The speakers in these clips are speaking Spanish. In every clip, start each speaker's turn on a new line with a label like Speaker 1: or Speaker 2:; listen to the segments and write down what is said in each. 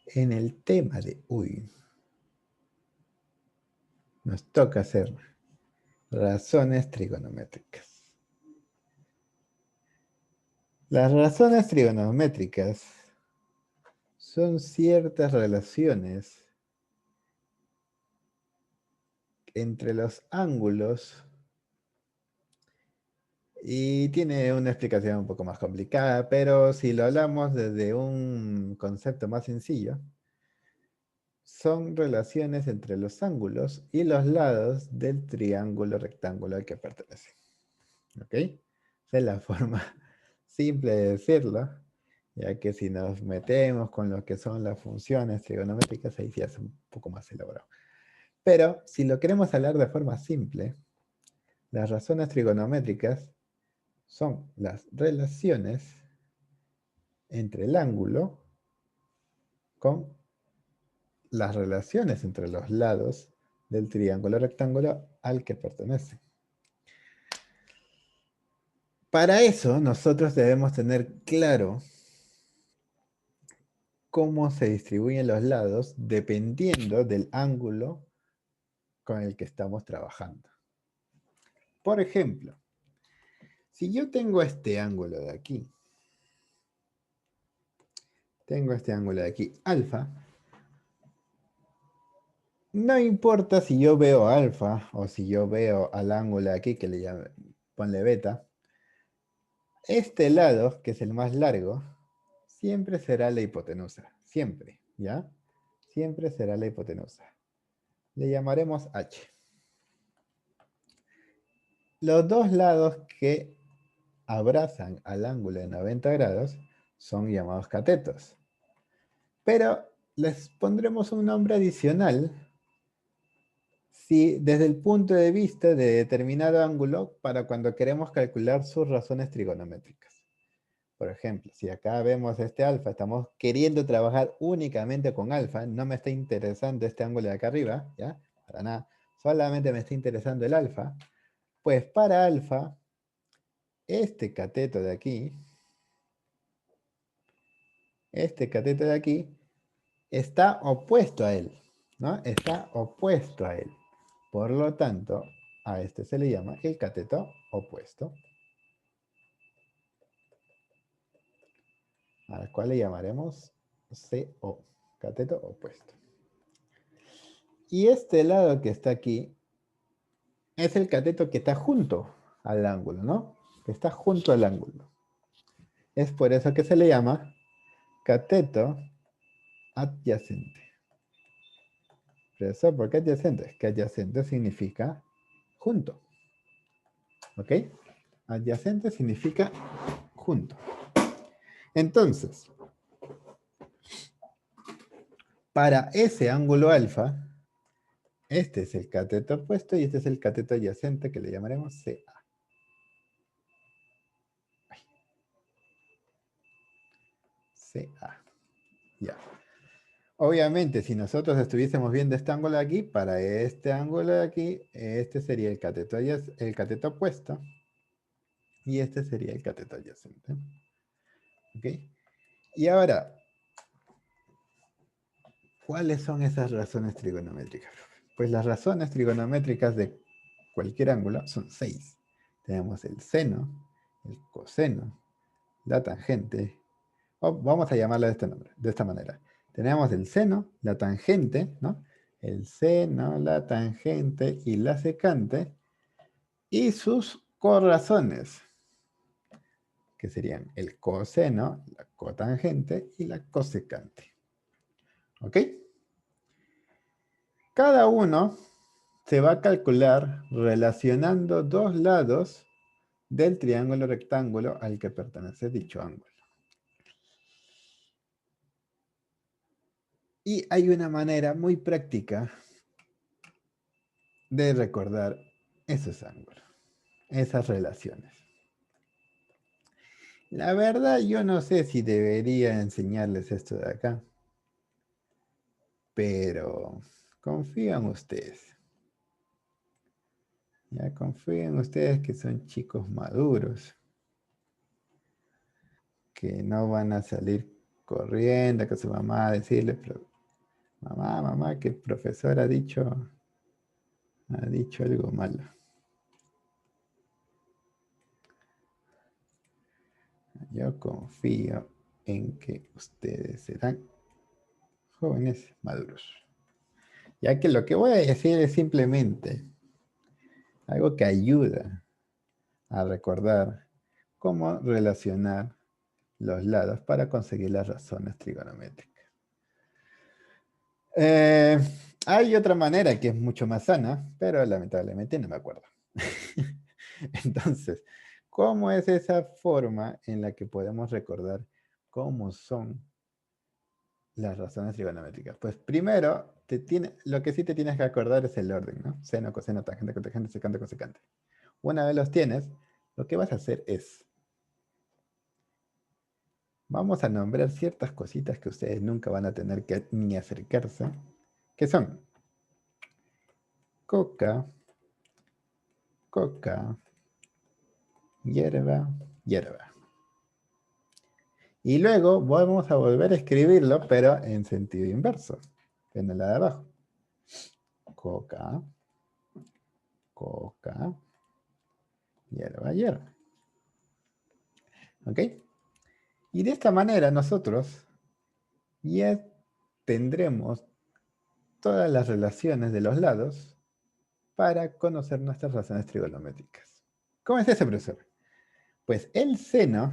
Speaker 1: En el tema de hoy, nos toca hacer razones trigonométricas. Las razones trigonométricas son ciertas relaciones entre los ángulos y tiene una explicación un poco más complicada, pero si lo hablamos desde un concepto más sencillo, son relaciones entre los ángulos y los lados del triángulo rectángulo al que pertenece. ¿Ok? Esa es la forma simple de decirlo, ya que si nos metemos con lo que son las funciones trigonométricas, ahí sí es un poco más elaborado. Pero si lo queremos hablar de forma simple, las razones trigonométricas son las relaciones entre el ángulo con las relaciones entre los lados del triángulo rectángulo al que pertenece. Para eso nosotros debemos tener claro cómo se distribuyen los lados dependiendo del ángulo con el que estamos trabajando. Por ejemplo, si yo tengo este ángulo de aquí, alfa, no importa si yo veo alfa o si yo veo al ángulo de aquí que le llamo, ponle beta, este lado, que es el más largo, siempre será la hipotenusa, siempre, ¿ya? Siempre será la hipotenusa. Le llamaremos H. Los dos lados que abrazan al ángulo de 90 grados son llamados catetos. Pero les pondremos un nombre adicional si desde el punto de vista de determinado ángulo para cuando queremos calcular sus razones trigonométricas. Por ejemplo, si acá vemos este alfa, estamos queriendo trabajar únicamente con alfa, no me está interesando este ángulo de acá arriba, ¿ya? Para nada, solamente me está interesando el alfa, pues para alfa, este cateto de aquí, está opuesto a él, ¿no? Está opuesto a él. Por lo tanto, a este se le llama el cateto opuesto, al cual le llamaremos CO, cateto opuesto. Y este lado que está aquí es el cateto que está junto al ángulo, ¿no? Que está junto al ángulo. Es por eso que se le llama cateto adyacente. ¿Eso por qué adyacente? Es que adyacente significa junto. ¿Ok? Adyacente significa junto. Entonces, para ese ángulo alfa, este es el cateto opuesto y este es el cateto adyacente que le llamaremos CA. CA. Ya. Obviamente, si nosotros estuviésemos viendo este ángulo de aquí, para este ángulo de aquí, este sería el cateto opuesto y este sería el cateto adyacente. ¿Ok? Y ahora, ¿cuáles son esas razones trigonométricas? Pues las razones trigonométricas de cualquier ángulo son 6. Tenemos el seno, el coseno, la tangente. Vamos a llamarla de esta manera. Tenemos el seno, la tangente, ¿no? El seno, la tangente y la secante y sus corrazones, que serían el coseno, la cotangente y la cosecante. ¿Ok? Cada uno se va a calcular relacionando dos lados del triángulo rectángulo al que pertenece dicho ángulo. Y hay una manera muy práctica de recordar esos ángulos, esas relaciones. La verdad, yo no sé si debería enseñarles esto de acá, pero confío en ustedes. Ya confío en ustedes que son chicos maduros, que no van a salir corriendo con su mamá a decirle, mamá, mamá, que el profesor ha dicho algo malo. Yo confío en que ustedes serán jóvenes maduros. Ya que lo que voy a decir es simplemente algo que ayuda a recordar cómo relacionar los lados para conseguir las razones trigonométricas. Eh, Hay otra manera que es mucho más sana, pero lamentablemente no me acuerdo. Entonces, ¿cómo es esa forma en la que podemos recordar cómo son las razones trigonométricas? Pues primero, lo que sí te tienes que acordar es el orden, ¿no? Seno, coseno, tangente, cotangente, secante, cosecante. Una vez los tienes, lo que vas a hacer es, vamos a nombrar ciertas cositas que ustedes nunca van a tener que ni acercarse, que son coca, coca, hierba, hierba. Y luego vamos a volver a escribirlo, pero en sentido inverso, en la de abajo. Coca, coca, hierba, hierba. ¿Ok? Y de esta manera nosotros ya tendremos todas las relaciones de los lados para conocer nuestras razones trigonométricas. ¿Cómo es eso, profesor? Pues el seno,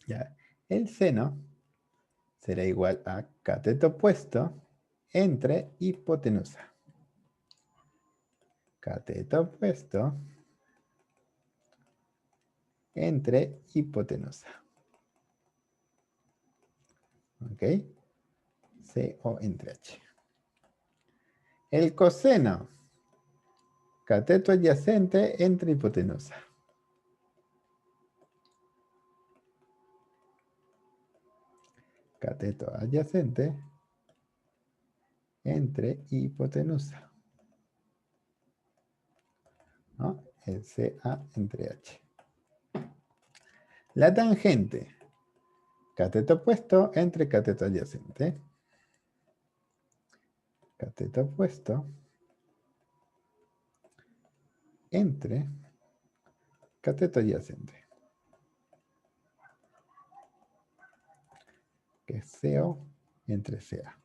Speaker 1: ya, el seno será igual a cateto opuesto entre hipotenusa. Cateto opuesto entre hipotenusa. ¿Ok? CO entre H. El coseno, cateto adyacente entre hipotenusa. Cateto adyacente entre hipotenusa. ¿No? El CA entre H. La tangente, cateto opuesto entre cateto adyacente. Cateto opuesto entre cateto adyacente. Que es CO entre CA.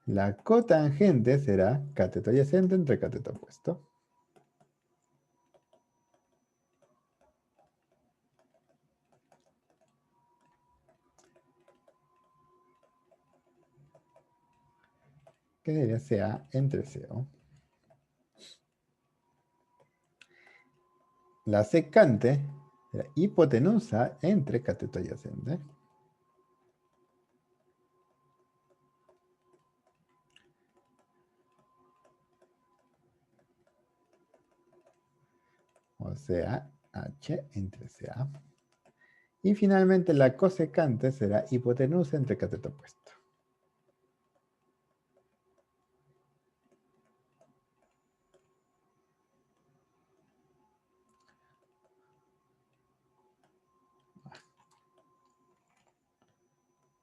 Speaker 1: La cotangente será cateto adyacente entre cateto opuesto. Que sería CA entre CO. La secante será hipotenusa entre cateto adyacente. O sea, H entre CA. Y finalmente la cosecante será hipotenusa entre cateto opuesto.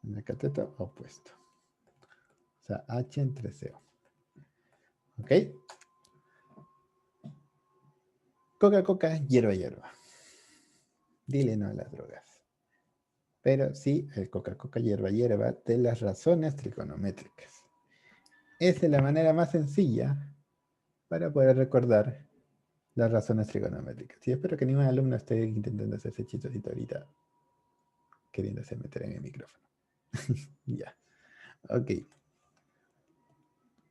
Speaker 1: En el cateto opuesto. O sea, H entre CO. ¿Ok? Coca, coca, hierba, hierba. Dile no a las drogas. Pero sí, el coca, coca, hierba, hierba de las razones trigonométricas. Esa es la manera más sencilla para poder recordar las razones trigonométricas. Y espero que ningún alumno esté intentando hacer ese chistecito ahorita, queriéndose meter en el micrófono. Ya, ok.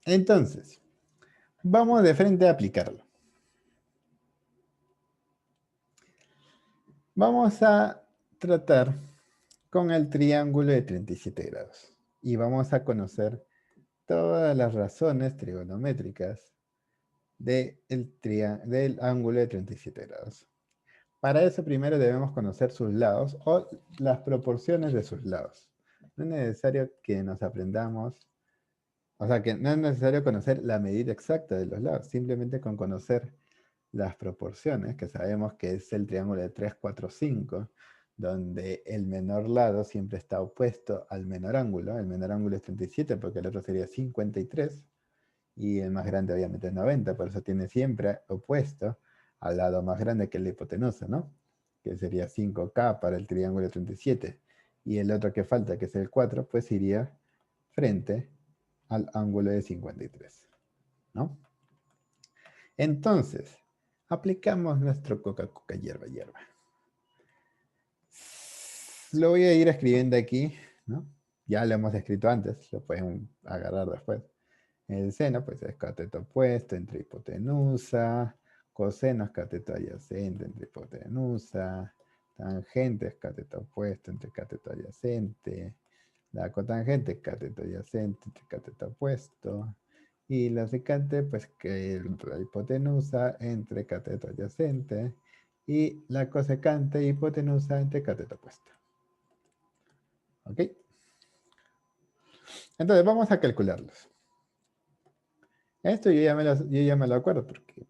Speaker 1: Entonces, vamos de frente a aplicarlo. Vamos a tratar con el triángulo de 37 grados. Y vamos a conocer todas las razones trigonométricas del ángulo de 37 grados. Para eso primero debemos conocer sus lados o las proporciones de sus lados. No es necesario que nos aprendamos, o sea, que no es necesario conocer la medida exacta de los lados, simplemente con conocer las proporciones, que sabemos que es el triángulo de 3, 4, 5, donde el menor lado siempre está opuesto al menor ángulo. El menor ángulo es 37 porque el otro sería 53 y el más grande obviamente es 90, por eso tiene siempre opuesto al lado más grande que es la hipotenusa, ¿no? Que sería 5K para el triángulo 37. Y el otro que falta, que es el 4, pues iría frente al ángulo de 53, ¿no? Entonces, aplicamos nuestro coca-coca hierba hierba. Lo voy a ir escribiendo aquí, ¿no? Ya lo hemos escrito antes, lo pueden agarrar después. El seno, pues es cateto opuesto entre hipotenusa, coseno es cateto adyacente entre hipotenusa, tangente es cateto opuesto entre cateto adyacente, la cotangente es cateto adyacente entre cateto opuesto, y la secante, pues que la hipotenusa entre cateto adyacente, y la cosecante hipotenusa entre cateto opuesto. ¿Ok? Entonces vamos a calcularlos. Esto yo ya me lo acuerdo porque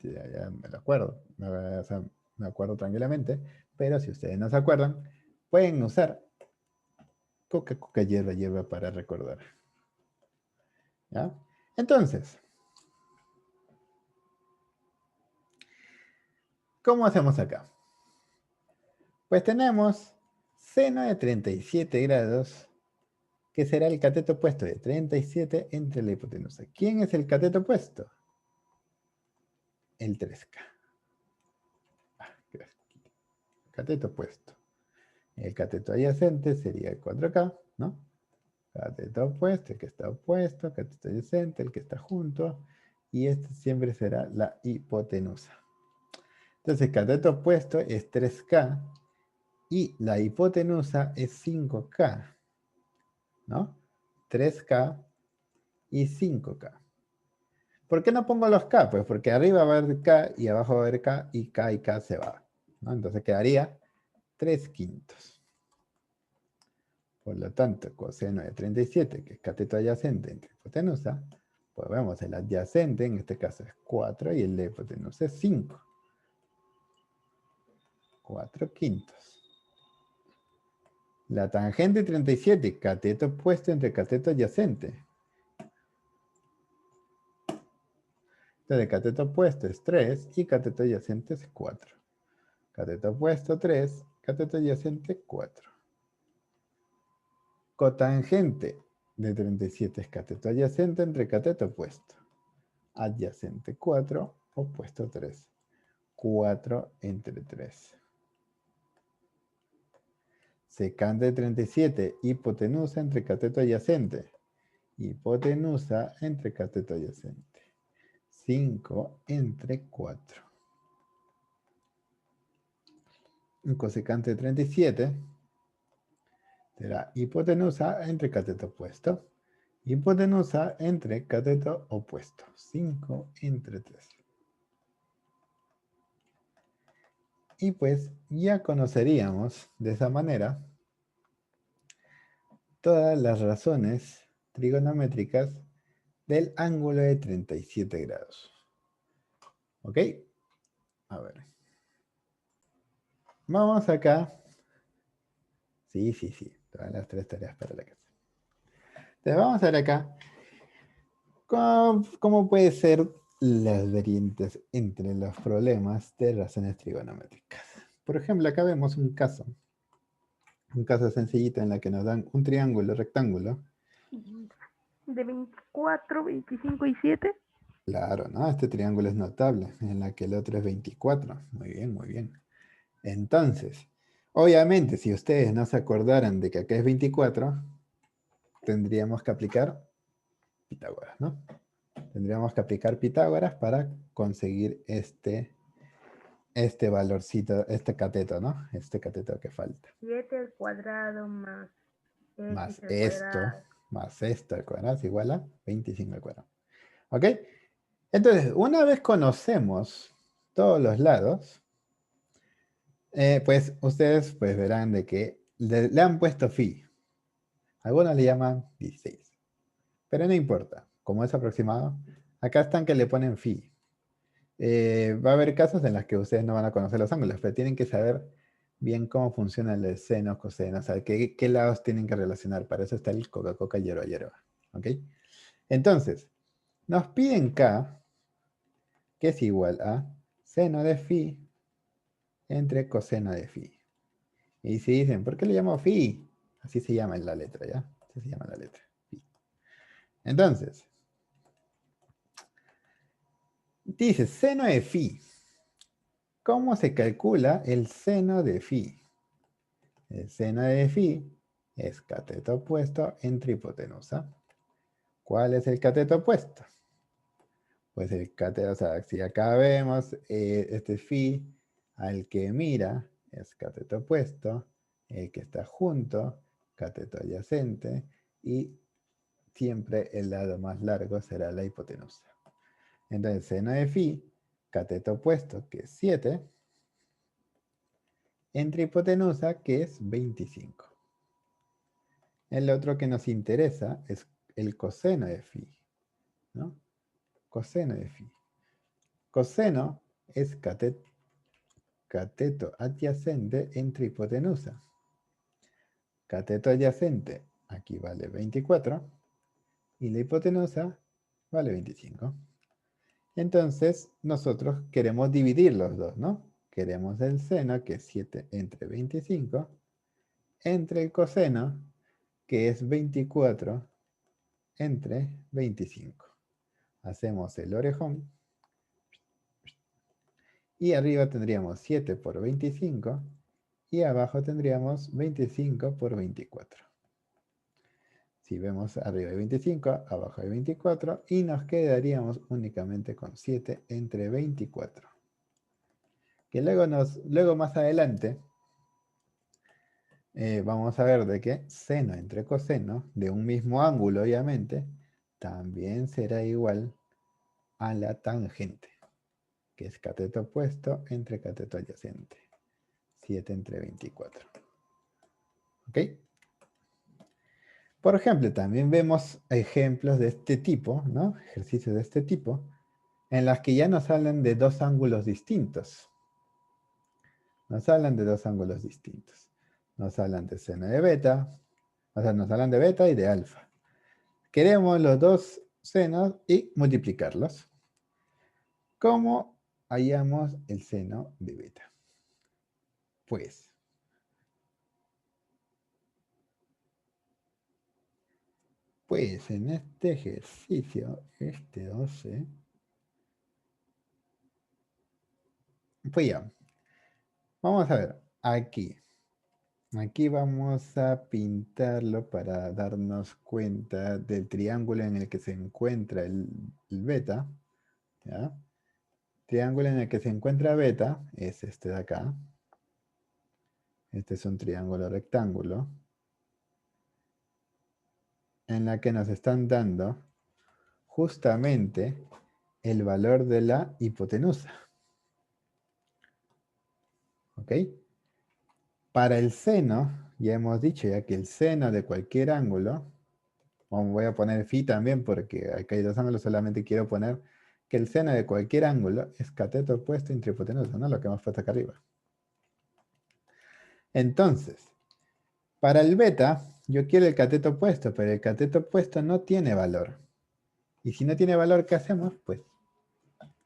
Speaker 1: ya me lo acuerdo. O sea, me acuerdo tranquilamente. Pero si ustedes no se acuerdan, pueden usar coca, hierba, hierba para recordar. ¿Ya? Entonces, ¿cómo hacemos acá? Pues tenemos seno de 37 grados, que será el cateto opuesto de 37 entre la hipotenusa. ¿Quién es el cateto opuesto? El 3K. Cateto opuesto. El cateto adyacente sería el 4K, ¿no? Cateto opuesto, el que está opuesto, cateto adyacente, el que está junto, y este siempre será la hipotenusa. Entonces, cateto opuesto es 3K y la hipotenusa es 5K, ¿no? 3K y 5K. ¿Por qué no pongo los K? Pues porque arriba va a haber K y abajo va a haber K y K se va, ¿no? Entonces quedaría 3/5. Por lo tanto, coseno de 37, que es cateto adyacente entre hipotenusa, pues vemos el adyacente, en este caso es 4, y el de hipotenusa es 5. 4/5. La tangente 37, cateto opuesto entre cateto adyacente. Entonces, cateto opuesto es 3 y cateto adyacente es 4. Cateto opuesto 3, cateto adyacente 4. Cotangente de 37 es cateto adyacente entre cateto opuesto. Adyacente 4, opuesto 3. 4 entre 3. Secante de 37, hipotenusa entre cateto adyacente. Hipotenusa entre cateto adyacente. 5 entre 4. Un cosecante de 37 será hipotenusa entre cateto opuesto. Hipotenusa entre cateto opuesto. 5 entre 3. Y pues ya conoceríamos de esa manera todas las razones trigonométricas del ángulo de 37 grados. ¿Ok? A ver. Vamos acá. Sí. Todas las 3 tareas para la casa. Entonces vamos a ver acá cómo puede ser las variantes entre los problemas de razones trigonométricas. Por ejemplo, acá vemos un caso sencillito en la que nos dan un triángulo rectángulo.
Speaker 2: De 24, 25 y 7.
Speaker 1: Claro, ¿no? Este triángulo es notable, en la que el otro es 24. Muy bien, muy bien. Entonces, obviamente, si ustedes no se acordaran de que acá es 24, tendríamos que aplicar Pitágoras, ¿no? Tendríamos que aplicar Pitágoras para conseguir este valorcito, este cateto, ¿no? Este cateto que falta.
Speaker 2: 7 al cuadrado más
Speaker 1: Más
Speaker 2: x al
Speaker 1: esto,
Speaker 2: cuadrado.
Speaker 1: más esto al cuadrado es igual a 25 al cuadrado. ¿Ok? Entonces, una vez conocemos todos los lados, pues ustedes pues verán de que le han puesto phi. Algunos le llaman 16. Pero no importa, como es aproximado, acá están que le ponen phi. Va a haber casos en los que ustedes no van a conocer los ángulos, pero tienen que saber bien cómo funciona el seno, coseno, o sea, qué lados tienen que relacionar. Para eso está el coca-coca, hierba, hierba. ¿Ok? Entonces, nos piden K, que es igual a seno de phi entre coseno de phi. Y si dicen, ¿por qué le llamo phi? Así se llama en la letra, ¿ya? Así se llama la letra. Phi. Entonces, dice seno de phi. ¿Cómo se calcula el seno de phi? El seno de phi es cateto opuesto entre hipotenusa. ¿Cuál es el cateto opuesto? Pues el cateto, o sea, si acá vemos este phi al que mira es cateto opuesto, el que está junto, cateto adyacente, y siempre el lado más largo será la hipotenusa. Entonces, seno de phi, cateto opuesto, que es 7, entre hipotenusa, que es 25. El otro que nos interesa es el coseno de phi, ¿no? Coseno de phi. Coseno es cateto adyacente entre hipotenusa. Cateto adyacente, aquí vale 24, y la hipotenusa vale 25. Entonces, nosotros queremos dividir los dos, ¿no? Queremos el seno, que es 7 entre 25, entre el coseno, que es 24 entre 25. Hacemos el orejón. Y arriba tendríamos 7 por 25 y abajo tendríamos 25 por 24. Si vemos arriba hay 25, abajo hay 24 y nos quedaríamos únicamente con 7 entre 24. Que luego más adelante vamos a ver de que seno entre coseno de un mismo ángulo, obviamente, también será igual a la tangente, que es cateto opuesto entre cateto adyacente. 7 entre 24. ¿Ok? Por ejemplo, también vemos ejemplos de este tipo, ¿no? Ejercicios de este tipo, en las que ya nos hablan de dos ángulos distintos. Nos hablan de dos ángulos distintos. Nos hablan de seno de beta, o sea, nos hablan de beta y de alfa. Queremos los dos senos y multiplicarlos. ¿Cómo hallamos el seno de beta? Pues en este ejercicio, este 12, pues ya, vamos a ver, aquí. Aquí vamos a pintarlo para darnos cuenta del triángulo en el que se encuentra el beta. ¿Ya? Triángulo en el que se encuentra beta es este de acá. Este es un triángulo rectángulo en la que nos están dando justamente el valor de la hipotenusa. ¿Ok? Para el seno, ya hemos dicho ya que el seno de cualquier ángulo, voy a poner phi también porque acá hay dos ángulos, solamente quiero poner que el seno de cualquier ángulo es cateto opuesto entre hipotenusa, ¿no? Lo que hemos puesto acá arriba. Entonces, para el beta, yo quiero el cateto opuesto, pero el cateto opuesto no tiene valor. Y si no tiene valor, ¿qué hacemos? Pues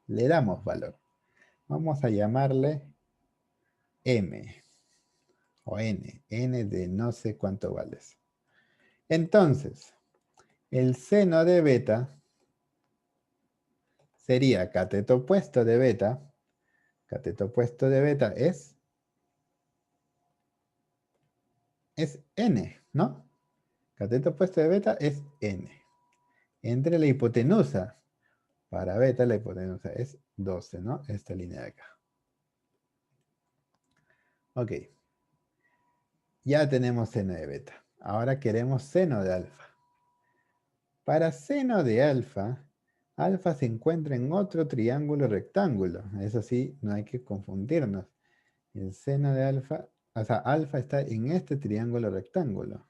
Speaker 1: le damos valor. Vamos a llamarle m o n de no sé cuánto vales. Entonces, el seno de beta sería cateto opuesto de beta. Cateto opuesto de beta es n, ¿no? Cateto opuesto de beta es n. Entre la hipotenusa, para beta la hipotenusa es 12, ¿no? Esta línea de acá. Ok. Ya tenemos seno de beta. Ahora queremos seno de alfa. Para seno de alfa, alfa se encuentra en otro triángulo rectángulo. Eso sí, no hay que confundirnos. El seno de alfa, o sea, alfa está en este triángulo rectángulo.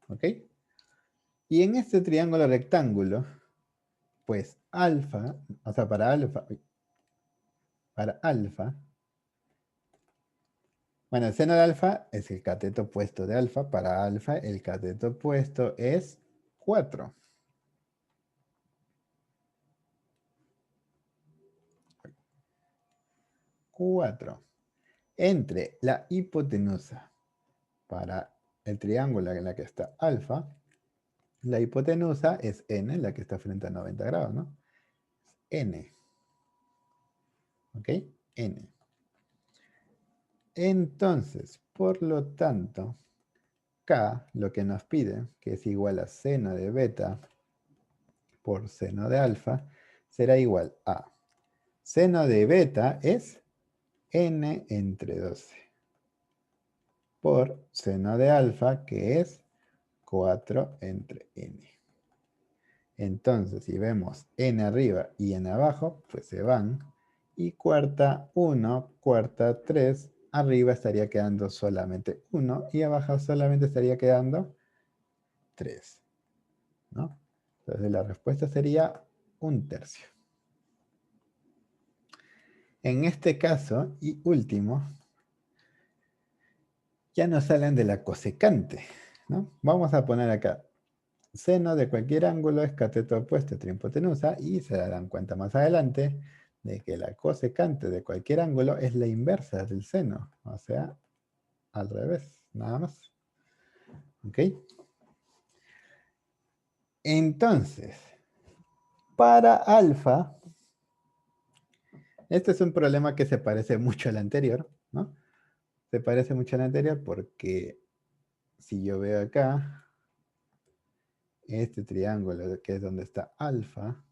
Speaker 1: ¿Ok? Y en este triángulo rectángulo Pues alfa, o sea, para alfa, bueno, el seno de alfa es el cateto opuesto de alfa. Para alfa, el cateto opuesto es 4. 4. Entre la hipotenusa para el triángulo en la que está alfa, la hipotenusa es n, la que está frente a 90 grados, ¿no? N. ¿Ok? N. Entonces, por lo tanto, K, lo que nos pide, que es igual a seno de beta por seno de alfa, será igual a seno de beta es n entre 12 por seno de alfa, que es 4 entre n. Entonces, si vemos n arriba y n abajo, pues se van. Y cuarta 1, cuarta 3, arriba estaría quedando solamente 1 y abajo solamente estaría quedando 3, ¿no? Entonces la respuesta sería 1/3. En este caso, y último, ya nos salen de la cosecante, ¿no? Vamos a poner acá, seno de cualquier ángulo es cateto opuesto entre hipotenusa, y se darán cuenta más adelante de que la cosecante de cualquier ángulo es la inversa del seno, o sea, al revés, nada más. ¿Ok? Entonces, para alfa, este es un problema que se parece mucho al anterior, ¿no? Se parece mucho al anterior porque si yo veo acá, este triángulo que es donde está alfa,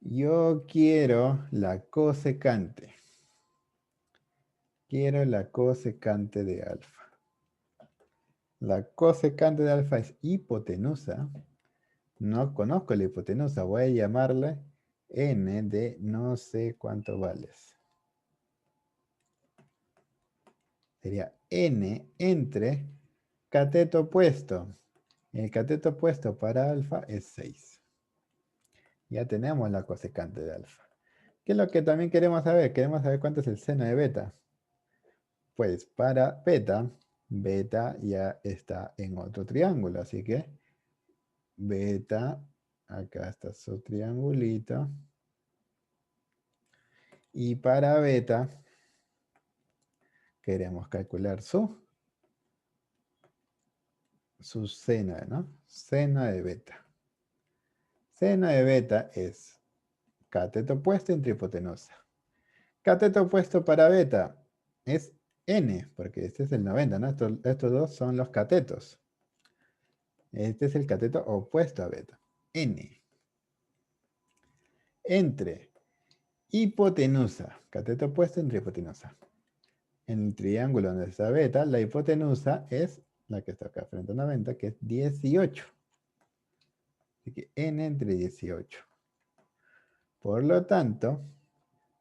Speaker 1: yo quiero la cosecante. Quiero la cosecante de alfa. La cosecante de alfa es hipotenusa. No conozco la hipotenusa. Voy a llamarle n de no sé cuánto vales. Sería n entre cateto opuesto. El cateto opuesto para alfa es 6. Ya tenemos la cosecante de alfa. ¿Qué es lo que también queremos saber? Queremos saber cuánto es el seno de beta. Pues para beta, beta ya está en otro triángulo, así que beta, acá está su triangulito. Y para beta, queremos calcular su seno, ¿no? Seno de beta. Seno de beta es cateto opuesto entre hipotenusa. Cateto opuesto para beta es n, porque este es el 90, ¿no? Estos dos son los catetos. Este es el cateto opuesto a beta. N. Entre hipotenusa. Cateto opuesto entre hipotenusa. En el triángulo donde está beta, la hipotenusa es la que está acá frente a 90, que es 18. Así que n entre 18. Por lo tanto,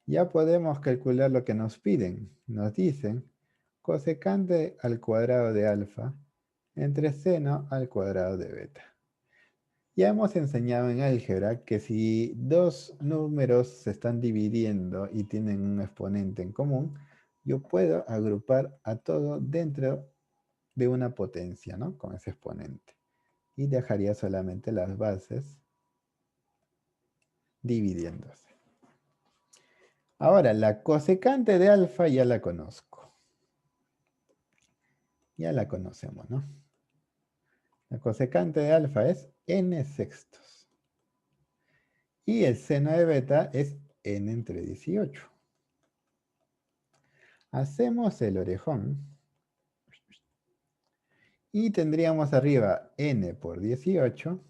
Speaker 1: ya podemos calcular lo que nos piden. Nos dicen cosecante al cuadrado de alfa entre seno al cuadrado de beta. Ya hemos enseñado en álgebra que si dos números se están dividiendo y tienen un exponente en común, yo puedo agrupar a todo dentro de una potencia, ¿no? Con ese exponente. Y dejaría solamente las bases dividiéndose. Ahora, la cosecante de alfa ya la conozco. Ya la conocemos, ¿no? La cosecante de alfa es n sextos. Y el seno de beta es n entre 18. Hacemos el orejón. Y tendríamos arriba n por 18.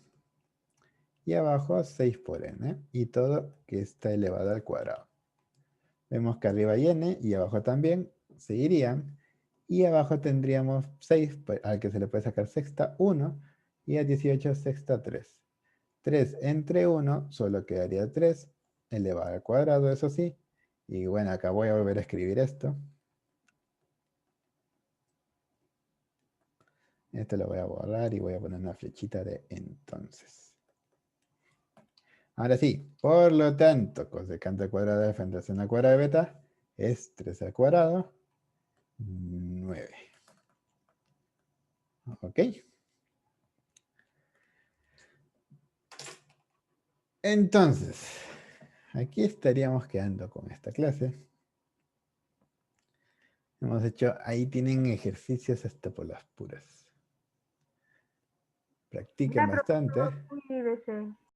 Speaker 1: Y abajo 6 por n. Y todo que está elevado al cuadrado. Vemos que arriba hay n y abajo también. Se irían. Y abajo tendríamos 6, al que se le puede sacar sexta 1. Y a 18 sexta 3. 3 entre 1 solo quedaría 3, elevado al cuadrado, eso sí. Y bueno, acá voy a volver a escribir esto. Esto lo voy a borrar y voy a poner una flechita de entonces. Ahora sí, por lo tanto, cosecante al cuadrado de f entre seno al cuadrado de beta es 3 al cuadrado, 9. ¿Ok? Entonces, aquí estaríamos quedando con esta clase. Hemos hecho, ahí tienen ejercicios hasta por las puras. Practiquen
Speaker 2: Ya,
Speaker 1: bastante.
Speaker 2: profesor, cuídese.